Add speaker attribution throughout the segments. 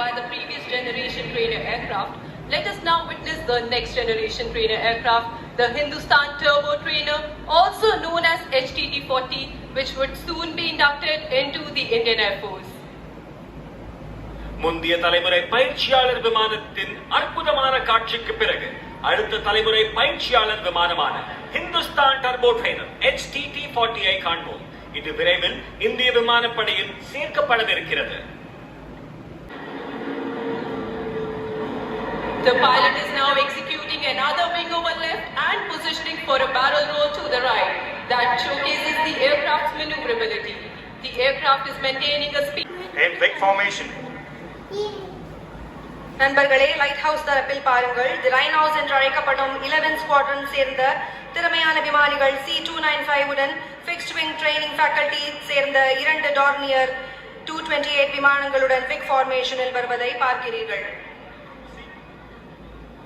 Speaker 1: by the previous generation trainer aircraft, let us now witness the next generation trainer aircraft, the Hindustan Turbo Trainer, also known as HTT-40, which would soon be inducted into the Indian Air Force.
Speaker 2: முந்தைய தலைமுறை பயிற்சியாளர் விமானத்தின் அற்புதமான காட்சிக்கு பிறகு அடுத்த தலைமுறை பயிற்சியாளர் விமானமான ஹிந்துஸ்தான் டர்போ ட்ரெய்னர் HTT-40 ஐ காண்போம். இது விரைவில் இந்திய விமானப்படையில் சேர்க்கப்படவிருக்கிறது.
Speaker 1: The pilot is now executing another wing over left and positioning for a barrel roll to the right that showcases the aircraft's maneuverability. The aircraft is maintaining a speed
Speaker 3: in wing formation.
Speaker 4: நண்பர்களே, light house தரப்பில் பாருங்கள். தி Rhine house என்று அழைக்கப்படும் 11 squadron சேர்ந்த திறமையான விமானிகள் C295 உடன் fixed wing training faculty சேர்ந்த 2 டார்னியர் 228 விமானங்களுடன் விங் ஃபார்மேஷனில் வருவதை பார்க்கிறீர்கள்.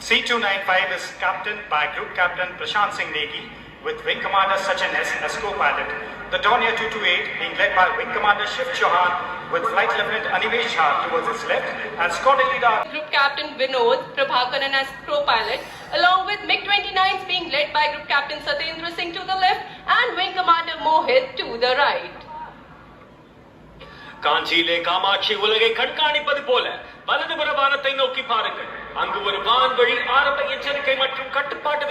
Speaker 3: C295 is captained by Group Captain Prashant Singh Negi with Wing Commander Sachin S as co-pilot. The Dornier 228 being led by Wing Commander Shiv Chauhan with Flight Lieutenant Animesh Jha towards its left and Squadron Leader
Speaker 1: Group Captain Vinod Prabhakaran as co-pilot, along with MiG-29s being led by Group Captain Satyendra Singh to the left and Wing Commander Mohit to the right.
Speaker 2: காஞ்சியிலே Kamakshi உலகை கண்காணிப்பது போல வலதுபுற வானத்தை நோக்கி பாருங்கள். அங்கு ஒரு வான்வழி ஆரம்ப எச்சரிக்கை மற்றும் கட்டுப்பாட்டு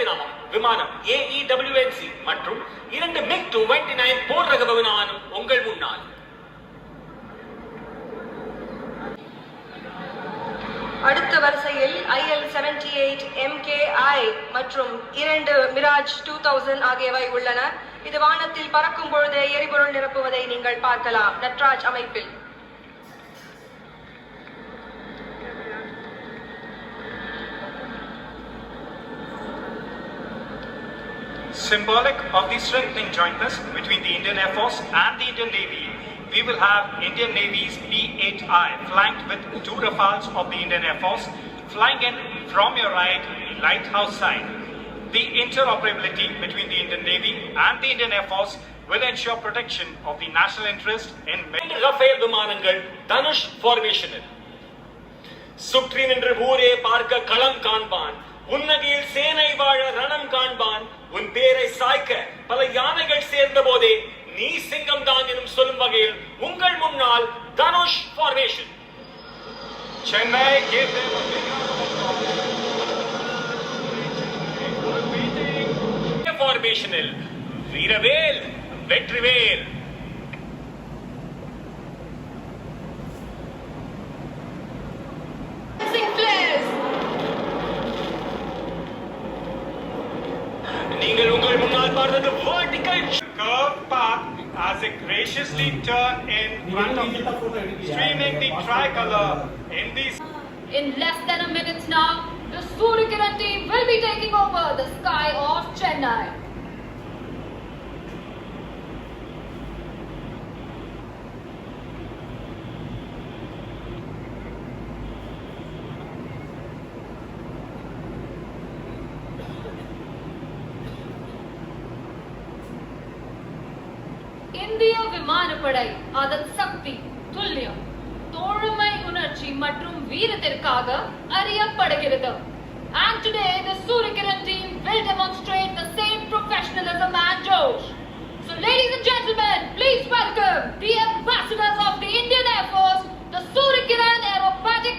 Speaker 2: விமானம் AEWNC மற்றும் 2 MiG-29 போர் ரக விமானம் உங்கள் முன்னால்.
Speaker 4: அடுத்த வரிசையில் IL-78 MKI மற்றும் 2 மிராஜ் 2000 ஆகியவை உள்ளன. இது வானத்தில் பறக்கும் பொழுது எரிபொருள் நிரப்புவதை நீங்கள் பார்க்கலாம். நட்ராஜ் அமைப்பில்
Speaker 3: symbolic of the strengthening jointness between the Indian Air Force and the Indian Navy. We will have Indian Navy's P-8I flanked with 2 Rafales of the Indian Air Force flying in from your right, lighthouse side. The interoperability between the Indian Navy and the Indian Air Force will ensure protection of the national interest in
Speaker 2: Rafale விமானங்கள் தனுஷ் ஃபார்மேஷனில். சுற்றி நின்று ஊரே பார்க்க களம் காண்பான், உன்னதியில் சேனை வாழ ரணம் காண்பான், உன் பேரை சாய்க்க பல யானைகள் சேர்ந்த போதே நீ சிங்கம் தான் எனும் சொல்லும் வகையில் உங்கள் முன்னால் Dhanush formation.
Speaker 3: Chennai gave them a
Speaker 2: ஃபார்மேஷனில் வீரவேல் வெற்றிவேல். நீங்கள் உங்கள் முன்னால் பார்த்தது vertical
Speaker 3: curved path as it graciously turned in front of you, streaming the tricolor in these.
Speaker 5: In less than a minute now, the Suryakiran team will be taking over the sky of Chennai. இந்திய விமானப்படை அதன் சக்தி, துல்லியம், தோழமை உணர்ச்சி மற்றும் வீரத்திற்காக அறியப்படுகிறது. And today the Suryakiran team will demonstrate the same professionalism and josh. So ladies and gentlemen, please welcome the ambassadors of the Indian Air Force, the Suryakiran Aerobatic